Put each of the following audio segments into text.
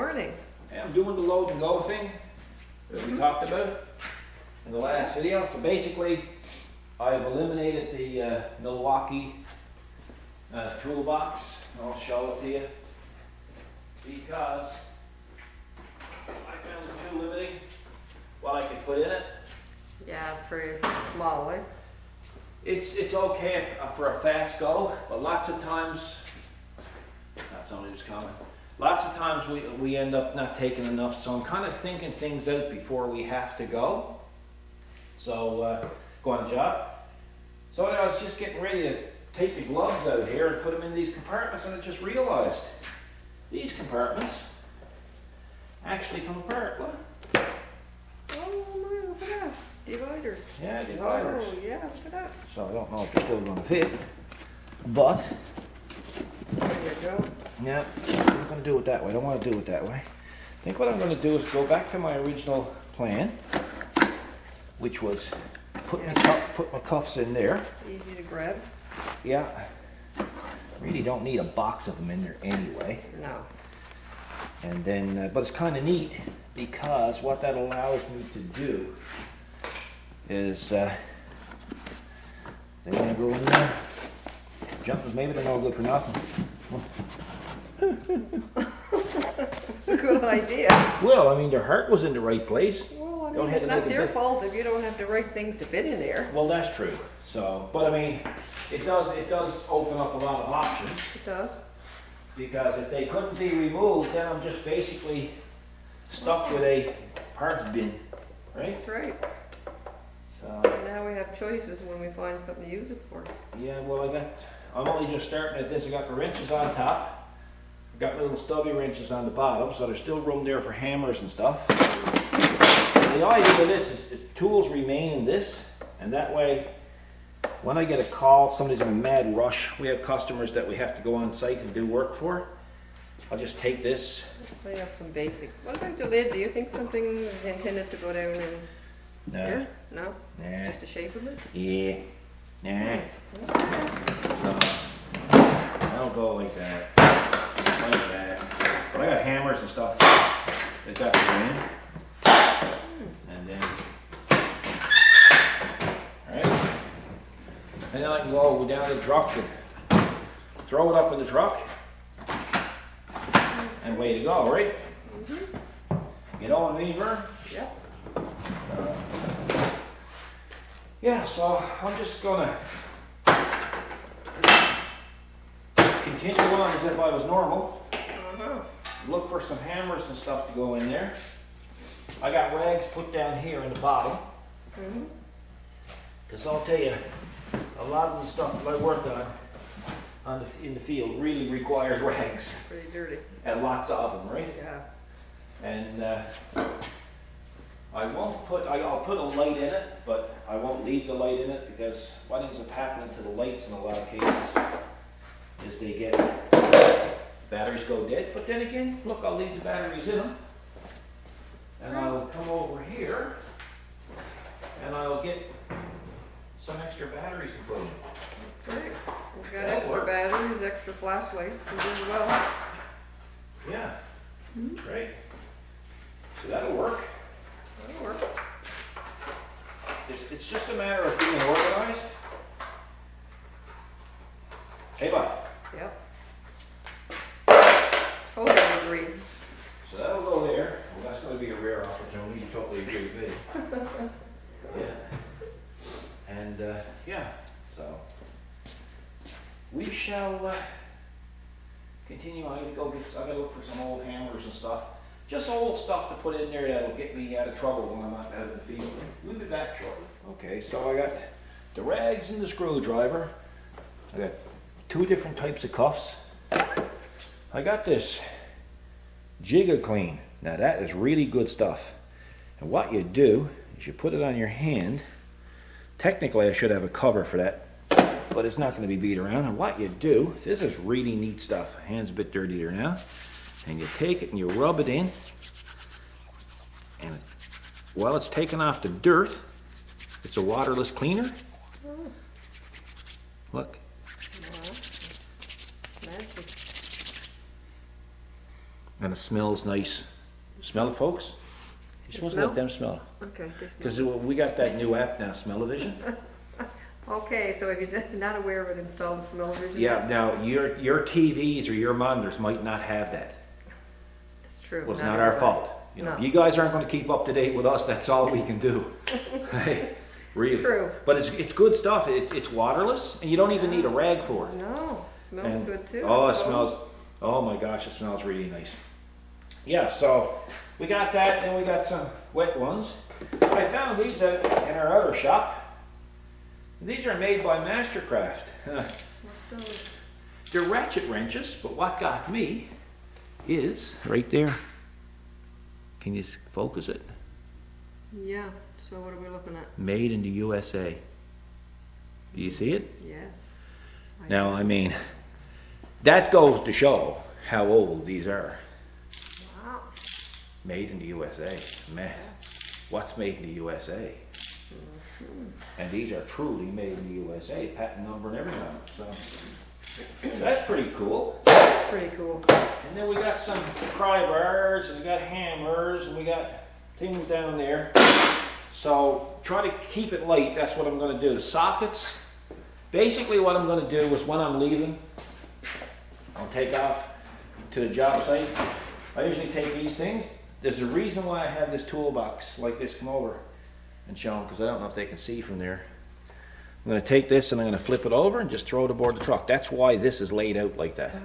morning. I'm doing the load and go thing that we talked about in the last video. So basically, I've eliminated the Milwaukee toolbox. I'll show it to you because I found it too limiting what I could put in it. Yeah, it's very small, eh? It's okay for a fast go, but lots of times, not somebody who's coming. Lots of times we end up not taking enough, so I'm kind of thinking things out before we have to go. So, go on the job. So I was just getting ready to take the gloves out here and put them in these compartments, and I just realized these compartments actually come apart. Look. Oh my, look at that. Dividers. Yeah, dividers. Oh yeah, look at that. So I don't know if they're still going to fit, but There you go. yeah, I'm not going to do it that way. I don't want to do it that way. I think what I'm going to do is go back to my original plan, which was put my cuffs in there. Easy to grab. Yeah, really don't need a box of them in there anyway. No. And then, but it's kind of neat because what that allows me to do is they're going to go in there. Jumpers, maybe they're no good for nothing. It's a good idea. Well, I mean, their heart was in the right place. Well, I Don't mean, have it's to not make a their big- fault if you don't have the right things to fit in there. Well, that's true. So, but I mean, it does open up a lot of options It does. because if they couldn't be removed, then I'm just basically stuck with a parts bin, right? That's right. So, And now we have choices when we find something to use it for. yeah, well, I'm only just starting at this. I got the wrenches on top. I got little stubby wrenches on the bottom, so there's still room there for hammers and stuff. And the idea of this is tools remain in this, and that way, when I get a call, somebody's in a mad rush, we have customers that we have to go on site and do work for. I'll just take this. We have some basics. What about the lid? Do you think something is intended to go down in here? No? Nah. Just the shape of it? Yeah. Nah. No. I'll go like that. Like that. But I got hammers and stuff that got to go in. And then, alright. And then I can go down to the truck and throw it up in the truck. And away to go, right? You know what I mean, Vern? Yep. Yeah, so I'm just gonna continue on as if I was normal. Look for some hammers and stuff to go in there. I got rags put down here in the bottom. Because I'll tell you, a lot of the stuff that I work on in the field really requires rags. Pretty dirty. And lots of them, right? Yeah. And I'll put a light in it, but I won't leave the light in it because what ends up happening to the lights in a lot of cases is they get, batteries go dead. But then again, look, I'll leave the batteries in them. And I'll come over here and I'll get some extra batteries to put in. Great. We've got That'll extra work. batteries, extra flashlights, and as well. Yeah, great. So that'll work. That'll work. It's just a matter of being organized. Hey, bud. Yep. Totally agree. So that'll go there. Well, that's going to be a rare opportunity. You totally agree with me. Yeah. And yeah, so we shall continue. I gotta look for some old hammers and stuff. Just old stuff to put in there that'll get me out of trouble when I'm out in the field. We'll be back shortly. Okay, so I got the rags and the screwdriver. I got 2 different types of cuffs. I got this Jigga Clean. Now that is really good stuff. And what you do is you put it on your hand. Technically I should have a cover for that, but it's not going to be beat around. And what you do, this is really neat stuff. Hand's a bit dirty there now. And you take it and you rub it in. And while it's taking off the dirt, it's a waterless cleaner. Look. Magic. and it smells nice. Smell it, folks? You're supposed to let them smell it. Okay, this Because one. we got that new app now, Smell-O-Vision. Okay, so if you're not aware of it, install the Smell-O-Vision. Yeah, now your TVs or your monitors might not have that. It's true. Well, it's not our everybody. fault. You know, No. if you guys aren't going to keep up to date with us, that's all we can do. Right? Really. True. But it's good stuff. It's waterless, and you don't even need a rag for it. No, smells And- good too. Oh, it So- smells. Oh my gosh, it smells really nice. Yeah, so we got that. Then we got some wet ones. I found these in our other shop. These are made by Mastercraft. What's those? They're ratchet wrenches, but what got me is right there. Can you focus it? Yeah, so what are we looking at? Made in the USA. Do you see it? Yes. Now, I mean, that goes to show how old these are. Wow. Made in the USA. Man, what's made in the USA? And these are truly made in the USA, patent number and everything. So that's pretty cool. Pretty cool. And then we got some pry bars, and we got hammers, and we got things down there. So try to keep it light. That's what I'm going to do. The sockets. Basically, what I'm going to do is when I'm leaving, I'll take off to the job site. I usually take these things. There's a reason why I have this toolbox like this. Come over and show them, because I don't know if they can see from there. I'm going to take this and I'm going to flip it over and just throw it aboard the truck. That's why this is laid out like that,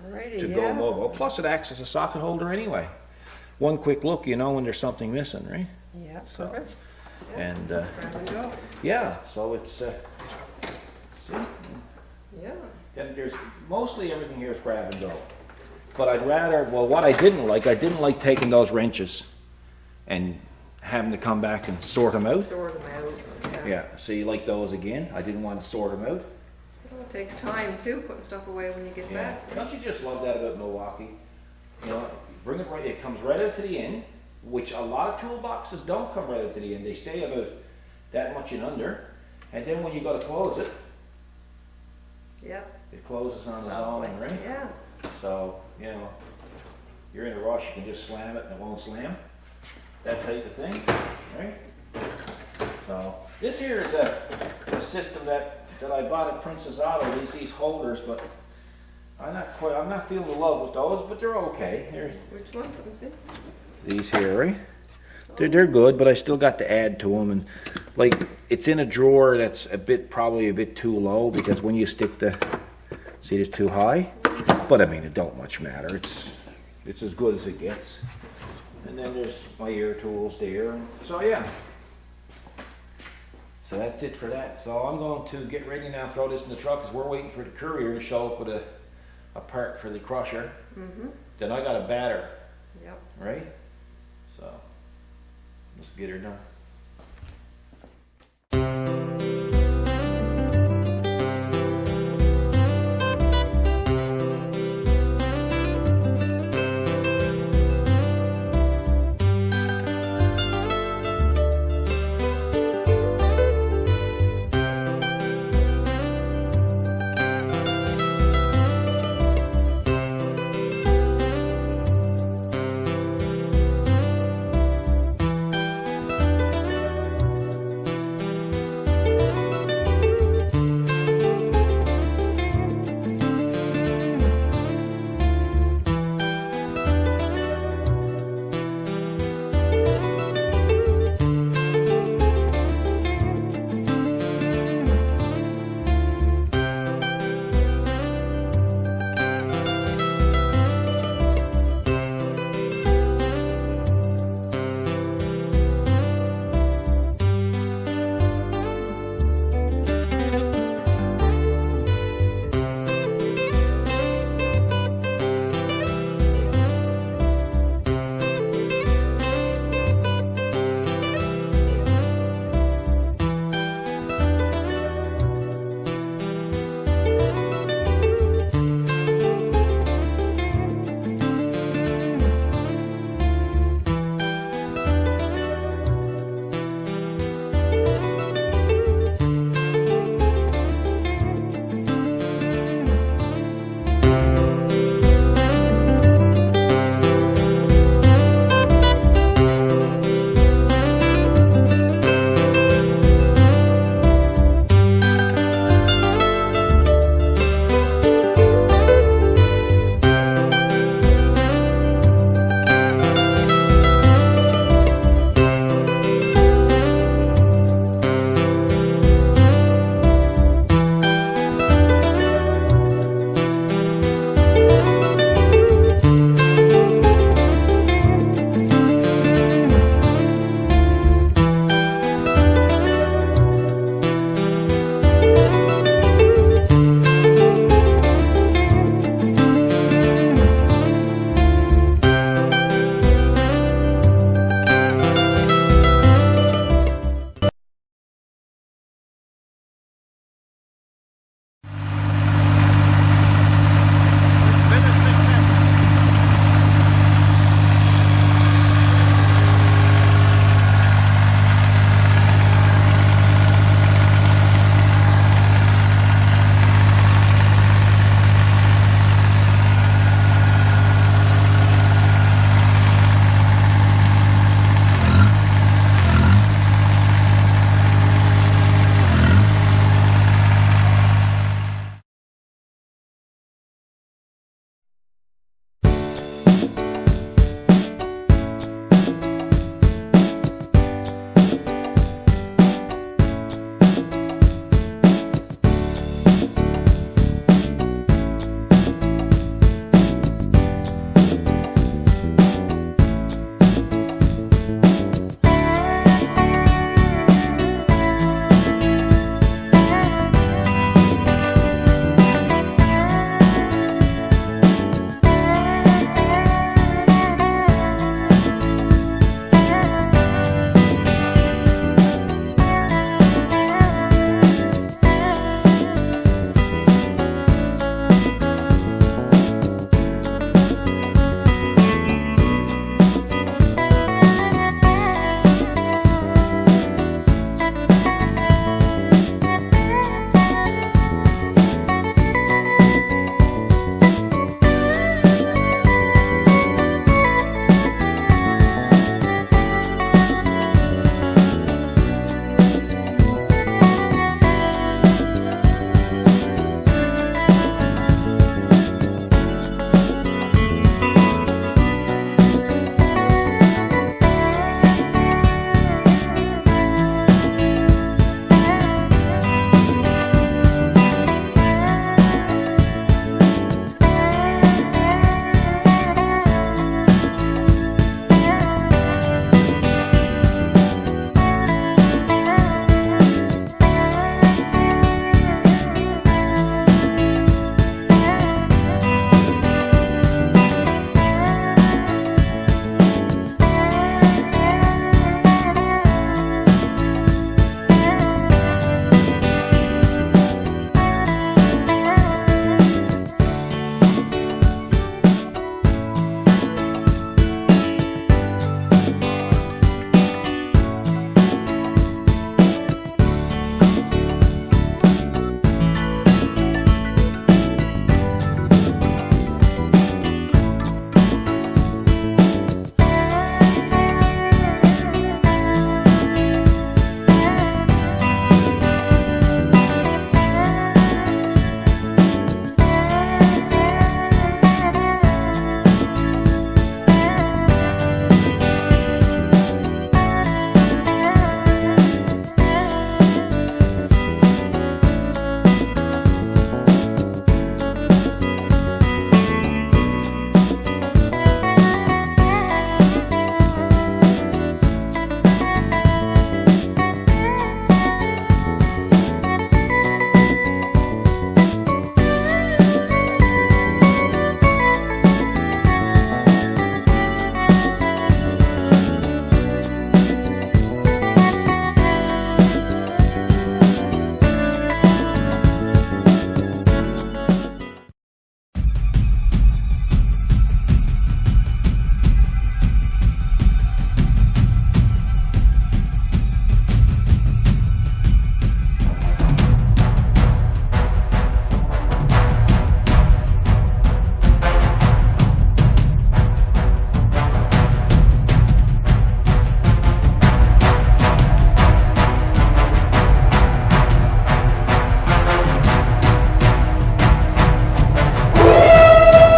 Alrighty, to yeah. go mobile. Plus it acts as a socket holder anyway. One quick look, you know when there's something missing, right? Yeah, So, perfect. And Grab and go. yeah, so it's, see? Yeah. Then there's, mostly everything here is grab and go. But I'd rather, well, what I didn't like taking those wrenches and having to come back and sort them out. Sort them out. Yeah, see, like those again, I didn't want to sort them out. Well, it takes time too, putting stuff away when you get Yeah. back. Don't you just love that about Milwaukee? You know, bring it right, it comes right out to the end, which a lot of toolboxes don't come right out to the end. They stay about that much and under. And then when you go to close it, Yep. it closes on its Softly. own, right? Yeah. So, you know, you're in a rush, you can just slam it and it won't slam. That type of thing, right? So, this here is a system that I bought at Princess Auto, these holders, but I'm not feeling the love with those, but they're okay. Which one? Let me see. These here, right? They're good, but I still got to add to them, and like it's in a drawer that's probably a bit too low, because when you stick see, it's too high. But I mean, it don't much matter. It's as good as it gets. And then there's my ear tools there. So yeah. So that's it for that. So I'm going to get ready now, throw this in the truck, because we're waiting for the courier to show up with a part for the crusher. Mm-hmm. Then I got a batter, Yep. right? So let's get her done.